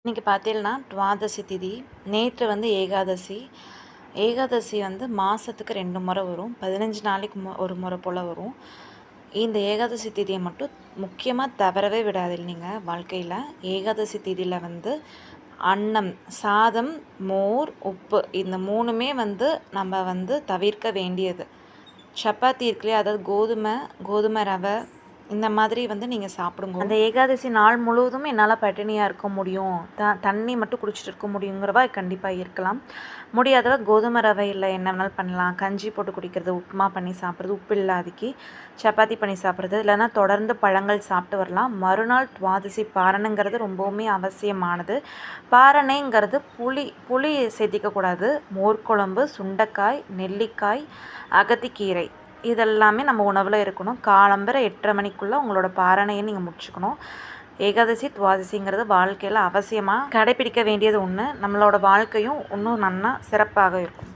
இன்றைக்கி பார்த்தீங்கன்னா துவாதசி திதி. நேற்று வந்து ஏகாதசி. ஏகாதசி வந்து மாதத்துக்கு 2 முறை வரும். 15 நாளைக்கு ஒரு முறை போல் வரும். இந்த ஏகாதசி திதியை மட்டும் முக்கியமாக தவறவே விடாதீங்க நீங்கள் வாழ்க்கையில். ஏகாதசி திதியில் வந்து அன்னம், சாதம், மோர், உப்பு இந்த 3மே வந்து நம்ம வந்து தவிர்க்க வேண்டியது. சப்பாத்தி இருக்குல்லையா, அதாவது கோதுமை ரவை இந்த மாதிரி வந்து நீங்கள் சாப்பிடுங்க. அந்த ஏகாதசி நாள் முழுவதும் என்னால் பட்டினியாக இருக்க முடியும், தண்ணி மட்டும் குடிச்சிட்டு இருக்க முடியுங்கிறவா கண்டிப்பாக இருக்கலாம். முடியாதவ கோதுமை ரவையில் என்ன வேணாலும் பண்ணலாம். கஞ்சி போட்டு குடிக்கிறது, உப்புமா பண்ணி சாப்பிட்றது, உப்பு இல்லாதக்கு சப்பாத்தி பண்ணி சாப்பிட்றது, இல்லைன்னா தொடர்ந்து பழங்கள் சாப்பிட்டு வரலாம். மறுநாள் துவாதசி பாரணைங்கிறது ரொம்பவுமே அவசியமானது. பாரணைங்கிறது புளி சேர்த்திக்கக்கூடாது. மோர்க்குழம்பு, சுண்டைக்காய், நெல்லிக்காய், அகத்திக்கீரை இதெல்லாமே நம்ம உணவில் இருக்கணும். காலம்பரை 8:30 மணிக்குள்ளே உங்களோட பாரணையை நீங்கள் முடிச்சுக்கணும். ஏகாதசி துவாதசிங்கிறது வாழ்க்கையில் அவசியமாக கடைப்பிடிக்க வேண்டியது ஒன்று. நம்மளோட வாழ்க்கையும் இன்னும் நன்னா சிறப்பாக இருக்கும்.